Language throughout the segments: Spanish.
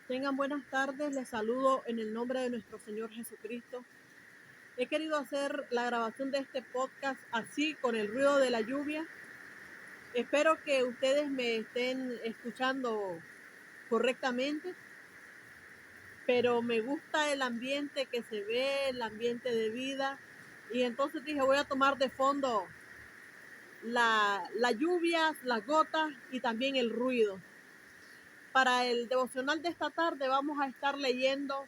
Tengan buenas tardes, les saludo en el nombre de nuestro Señor Jesucristo. He querido hacer la grabación de este podcast así, con el ruido de la lluvia. Espero que ustedes me estén escuchando correctamente, pero me gusta el ambiente que se ve, el ambiente de vida. Y entonces dije, voy a tomar de fondo la lluvia, las gotas y también el ruido. Para el devocional de esta tarde vamos a estar leyendo.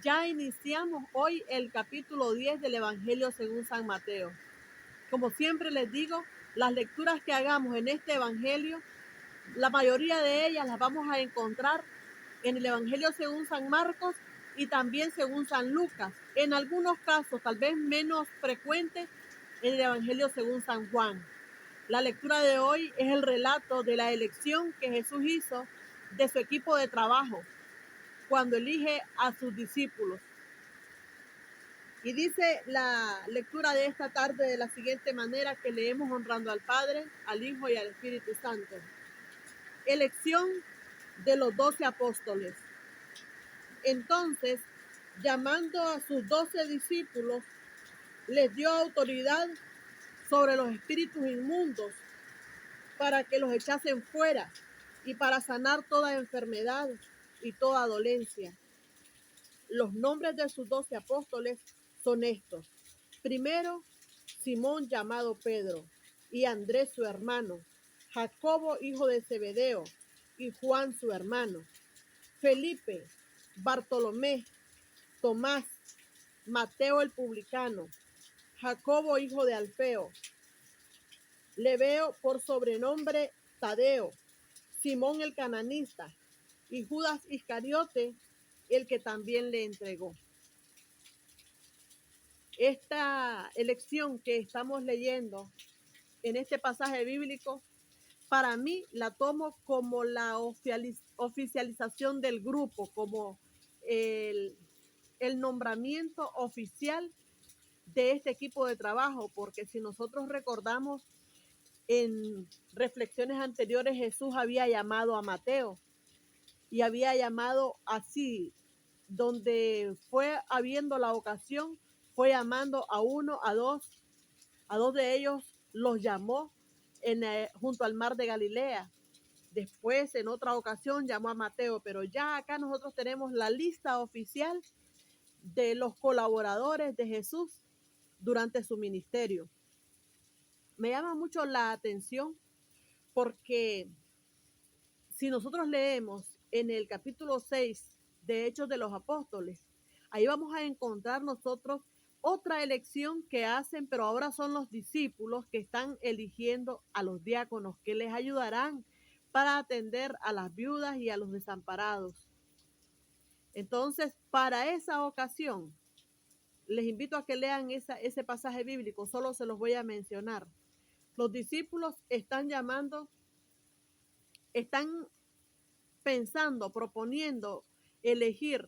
Ya iniciamos hoy el capítulo 10 del Evangelio según San Mateo. Como siempre les digo, las lecturas que hagamos en este Evangelio, la mayoría de ellas las vamos a encontrar en el Evangelio según San Marcos y también según San Lucas. En algunos casos, tal vez menos frecuentes, en el Evangelio según San Juan. La lectura de hoy es el relato de la elección que Jesús hizo de su equipo de trabajo cuando elige a sus discípulos. Y dice la lectura de esta tarde de la siguiente manera, que leemos honrando al Padre, al Hijo y al Espíritu Santo. Elección de los 12 apóstoles. Entonces, llamando a sus 12 discípulos, les dio autoridad sobre los espíritus inmundos para que los echasen fuera y para sanar toda enfermedad y toda dolencia. Los nombres de sus 12 apóstoles son estos. Primero, Simón llamado Pedro, y Andrés su hermano, Jacobo hijo de Zebedeo, y Juan su hermano, Felipe, Bartolomé, Tomás, Mateo el publicano, Jacobo hijo de Alfeo, Lebeo por sobrenombre Tadeo, Simón el cananista, y Judas Iscariote, el que también le entregó. Esta elección que estamos leyendo en este pasaje bíblico, para mí la tomo como la oficialización del grupo, como el, el nombramiento oficial de este equipo de trabajo, porque si nosotros recordamos, en reflexiones anteriores Jesús había llamado a Mateo y había llamado así, donde fue habiendo la ocasión, fue llamando a uno, a dos de ellos los llamó junto al mar de Galilea. Después, en otra ocasión, llamó a Mateo, pero ya acá nosotros tenemos la lista oficial de los colaboradores de Jesús durante su ministerio. Me llama mucho la atención porque si nosotros leemos en el capítulo 6 de Hechos de los Apóstoles, ahí vamos a encontrar nosotros otra elección que hacen, pero ahora son los discípulos que están eligiendo a los diáconos que les ayudarán para atender a las viudas y a los desamparados. Entonces, para esa ocasión, les invito a que lean ese pasaje bíblico, solo se los voy a mencionar. Los discípulos están pensando, proponiendo elegir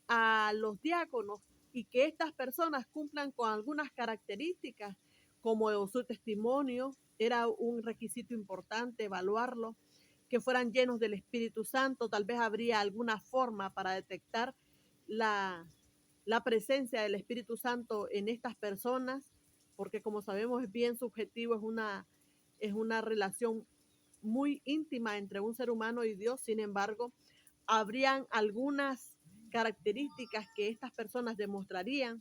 a los diáconos y que estas personas cumplan con algunas características, como su testimonio, era un requisito importante evaluarlo, que fueran llenos del Espíritu Santo. Tal vez habría alguna forma para detectar la presencia del Espíritu Santo en estas personas, porque como sabemos es bien subjetivo, es una relación muy íntima entre un ser humano y Dios. Sin embargo, habrían algunas características que estas personas demostrarían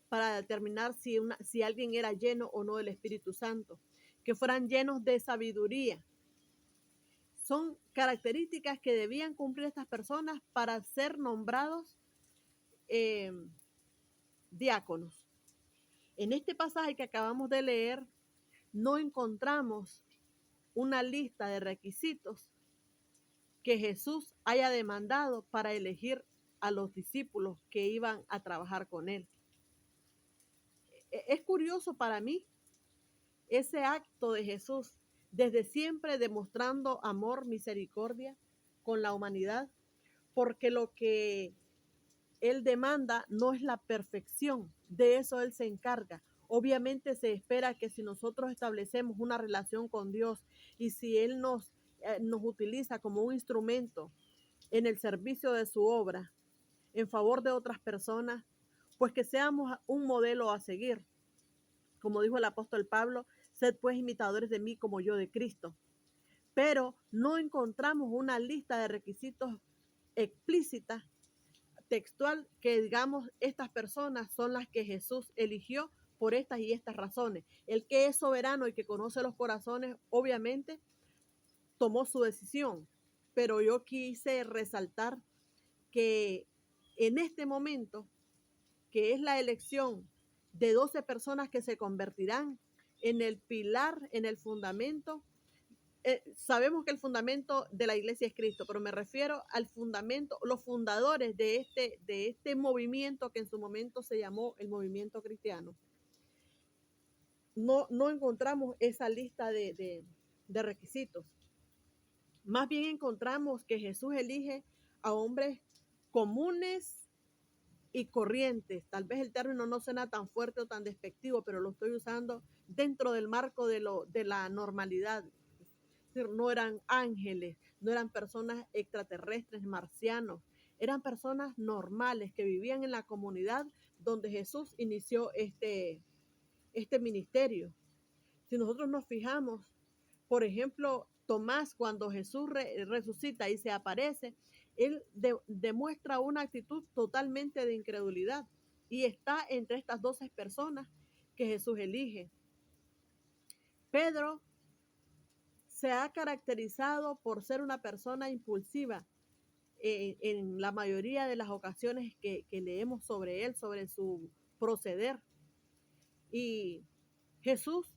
para determinar si alguien era lleno o no del Espíritu Santo, que fueran llenos de sabiduría. Son características que debían cumplir estas personas para ser nombrados eh, diáconos. En este pasaje que acabamos de leer, no encontramos una lista de requisitos que Jesús haya demandado para elegir a los discípulos que iban a trabajar con él. Es curioso para mí ese acto de Jesús, desde siempre demostrando amor, misericordia con la humanidad, porque lo que él demanda no es la perfección, de eso él se encarga. Obviamente se espera que si nosotros establecemos una relación con Dios y si él nos nos utiliza como un instrumento en el servicio de su obra en favor de otras personas, pues que seamos un modelo a seguir. Como dijo el apóstol Pablo, sed pues imitadores de mí como yo de Cristo. Pero no encontramos una lista de requisitos explícita, textual, que digamos estas personas son las que Jesús eligió por estas y estas razones. El que es soberano y que conoce los corazones, obviamente, tomó su decisión. Pero yo quise resaltar que en este momento, que es la elección de 12 personas que se convertirán en el pilar, en el fundamento. Sabemos que el fundamento de la iglesia es Cristo, pero me refiero al fundamento, los fundadores de este movimiento que en su momento se llamó el movimiento cristiano. No encontramos esa lista de requisitos. Más bien encontramos que Jesús elige a hombres comunes y corrientes. Tal vez el término no suena tan fuerte o tan despectivo, pero lo estoy usando dentro del marco de la normalidad. Es decir, no eran ángeles, no eran personas extraterrestres, marcianos, eran personas normales que vivían en la comunidad donde Jesús inició este ministerio. Si nosotros nos fijamos, por ejemplo, Tomás, cuando Jesús resucita y se aparece, él demuestra una actitud totalmente de incredulidad y está entre estas 12 personas que Jesús elige. Pedro se ha caracterizado por ser una persona impulsiva en la mayoría de las ocasiones que leemos sobre él, sobre su proceder. Y Jesús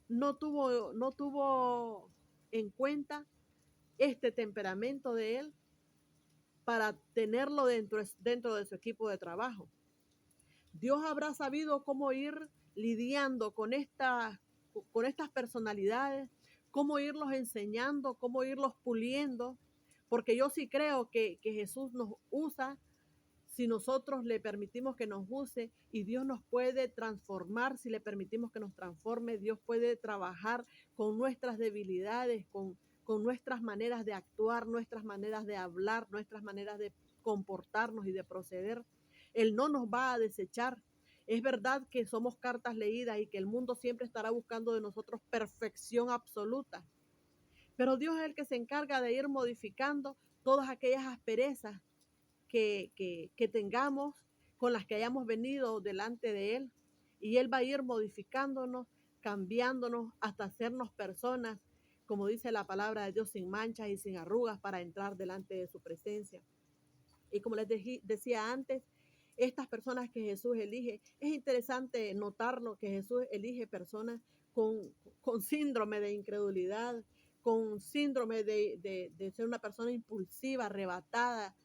no tuvo en cuenta este temperamento de él para tenerlo dentro de su equipo de trabajo. Dios habrá sabido cómo ir lidiando con estas personalidades, cómo irlos enseñando, cómo irlos puliendo, porque yo sí creo que Jesús nos usa si nosotros le permitimos que nos use, y Dios nos puede transformar si le permitimos que nos transforme. Dios puede trabajar con nuestras debilidades, con nuestras maneras de actuar, nuestras maneras de hablar, nuestras maneras de comportarnos y de proceder. Él no nos va a desechar. Es verdad que somos cartas leídas y que el mundo siempre estará buscando de nosotros perfección absoluta, pero Dios es el que se encarga de ir modificando todas aquellas asperezas que tengamos, con las que hayamos venido delante de Él. Y Él va a ir modificándonos, cambiándonos, hasta hacernos personas, como dice la palabra de Dios, sin manchas y sin arrugas, para entrar delante de su presencia. Y como les decía antes, estas personas que Jesús elige, es interesante notarlo, que Jesús elige personas con síndrome de incredulidad, con síndrome de ser una persona impulsiva, arrebatada,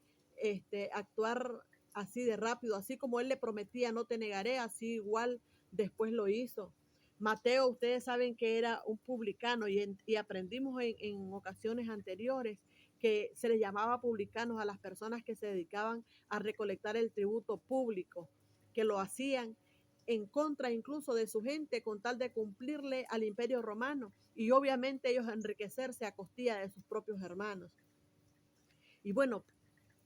actuar así de rápido, así como él le prometía, no te negaré, así igual después lo hizo. Mateo, ustedes saben que era un publicano, y aprendimos en ocasiones anteriores que se les llamaba publicanos a las personas que se dedicaban a recolectar el tributo público, que lo hacían en contra incluso de su gente con tal de cumplirle al imperio romano, y obviamente ellos enriquecerse a costilla de sus propios hermanos. Y bueno,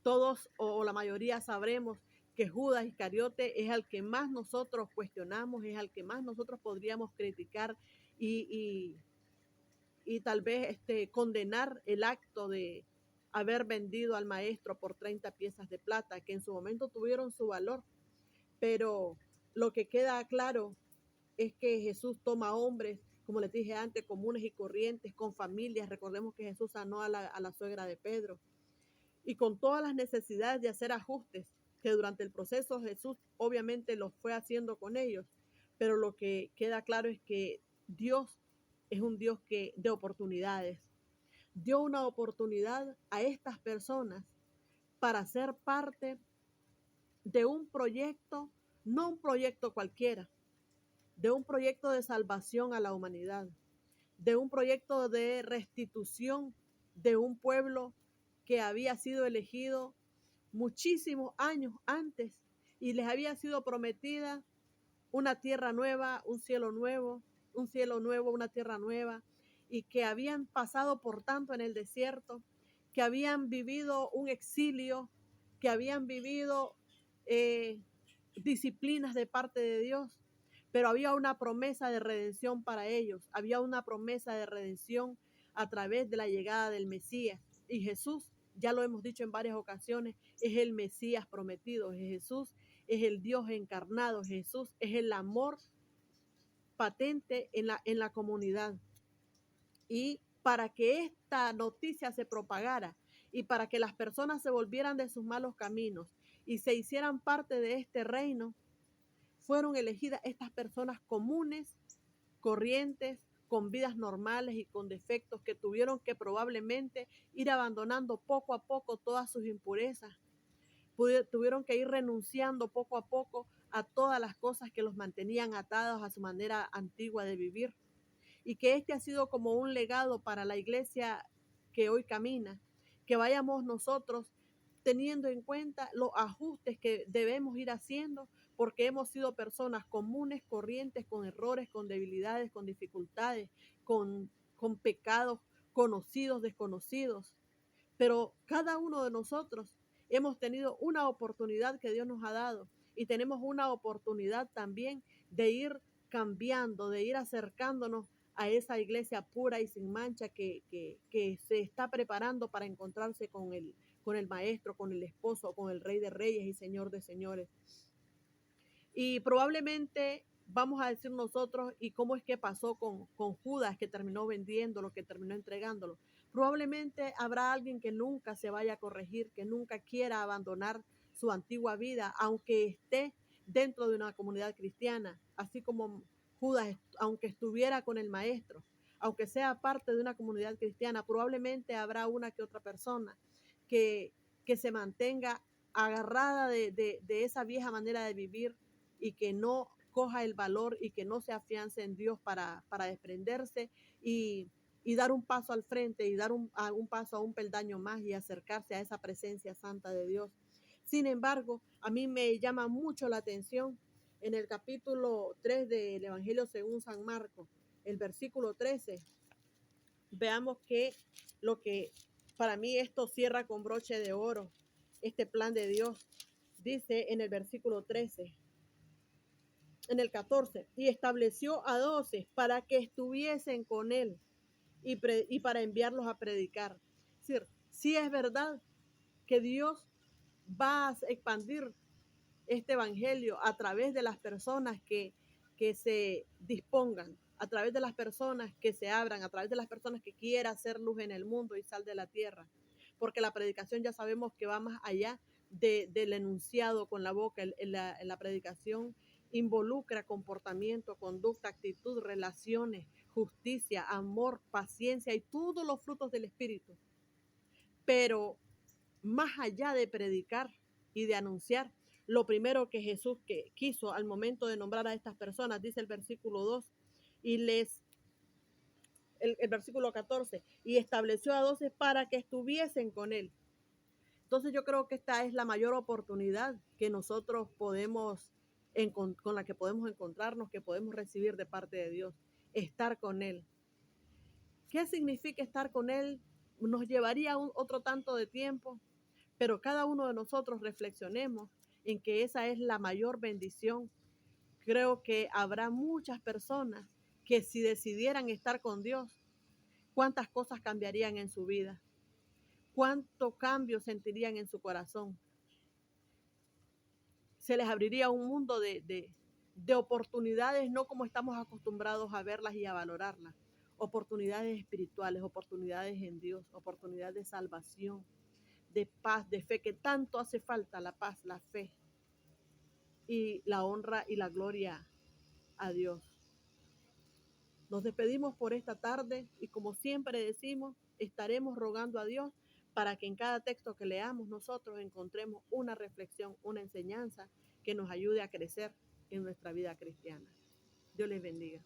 todos o la mayoría sabremos que Judas Iscariote es al que más nosotros cuestionamos, es al que más nosotros podríamos criticar y, y tal vez condenar el acto de haber vendido al maestro por 30 piezas de plata, que en su momento tuvieron su valor. Pero lo que queda claro es que Jesús toma hombres, como les dije antes, comunes y corrientes, con familias. Recordemos que Jesús sanó a la suegra de Pedro, y con todas las necesidades de hacer ajustes, que durante el proceso Jesús obviamente los fue haciendo con ellos. Pero lo que queda claro es que Dios es un Dios de oportunidades. Dio una oportunidad a estas personas para ser parte de un proyecto, no un proyecto cualquiera, de un proyecto de salvación a la humanidad, de un proyecto de restitución de un pueblo que había sido elegido muchísimos años antes y les había sido prometida una tierra nueva, un cielo nuevo, una tierra nueva. y que habían pasado por tanto en el desierto, que habían vivido un exilio, que habían vivido disciplinas de parte de Dios, pero había una promesa de redención para ellos, había una promesa de redención a través de la llegada del Mesías. Y Jesús, ya lo hemos dicho en varias ocasiones, es el Mesías prometido. Jesús es el Dios encarnado. Jesús es el amor patente en la comunidad. Y para que esta noticia se propagara y para que las personas se volvieran de sus malos caminos y se hicieran parte de este reino, fueron elegidas estas personas comunes, corrientes, con vidas normales y con defectos, que tuvieron que probablemente ir abandonando poco a poco todas sus impurezas. Tuvieron que ir renunciando poco a poco a todas las cosas que los mantenían atados a su manera antigua de vivir. Y que este ha sido como un legado para la iglesia que hoy camina, que vayamos nosotros teniendo en cuenta los ajustes que debemos ir haciendo, porque hemos sido personas comunes, corrientes, con errores, con debilidades, con dificultades, con pecados conocidos, desconocidos. Pero cada uno de nosotros hemos tenido una oportunidad que Dios nos ha dado y tenemos una oportunidad también de ir cambiando, de ir acercándonos a esa iglesia pura y sin mancha que se está preparando para encontrarse con el maestro, con el esposo, con el rey de reyes y señor de señores. Y probablemente vamos a decir nosotros, ¿y cómo es que pasó con Judas, que terminó vendiéndolo, que terminó entregándolo? Probablemente habrá alguien que nunca se vaya a corregir, que nunca quiera abandonar su antigua vida, aunque esté dentro de una comunidad cristiana, así como Judas, aunque estuviera con el maestro, aunque sea parte de una comunidad cristiana, probablemente habrá una que otra persona que, que se mantenga agarrada de esa vieja manera de vivir y que no coja el valor y que no se afiance en Dios para desprenderse y dar un paso al frente y dar un paso a un peldaño más y acercarse a esa presencia santa de Dios. Sin embargo, a mí me llama mucho la atención en el capítulo 3 del Evangelio según San Marcos, el versículo 13. Veamos que lo que para mí esto cierra con broche de oro, este plan de Dios. Dice en el versículo 13, en el 14, y estableció a 12 para que estuviesen con él y para enviarlos a predicar. Es decir, sí es verdad que Dios va a expandir este evangelio a través de las personas que se dispongan, a través de las personas que se abran, a través de las personas que quieran hacer luz en el mundo y sal de la tierra. Porque la predicación ya sabemos que va más allá del enunciado con la boca. La predicación involucra comportamiento, conducta, actitud, relaciones, justicia, amor, paciencia y todos los frutos del Espíritu. Pero más allá de predicar y de anunciar, lo primero que Jesús quiso al momento de nombrar a estas personas, dice el versículo 2, y el versículo 14, y estableció a 12 para que estuviesen con él. Entonces yo creo que esta es la mayor oportunidad que nosotros con la que podemos encontrarnos, que podemos recibir de parte de Dios, estar con él. ¿Qué significa estar con él? Nos llevaría otro tanto de tiempo, pero cada uno de nosotros reflexionemos en que esa es la mayor bendición. Creo que habrá muchas personas que si decidieran estar con Dios, cuántas cosas cambiarían en su vida, cuánto cambio sentirían en su corazón. Se les abriría un mundo de oportunidades, no como estamos acostumbrados a verlas y a valorarlas. Oportunidades espirituales, oportunidades en Dios, oportunidades de salvación, de paz, de fe, que tanto hace falta la paz, la fe y la honra y la gloria a Dios. Nos despedimos por esta tarde y como siempre decimos, estaremos rogando a Dios para que en cada texto que leamos nosotros encontremos una reflexión, una enseñanza que nos ayude a crecer en nuestra vida cristiana. Dios les bendiga.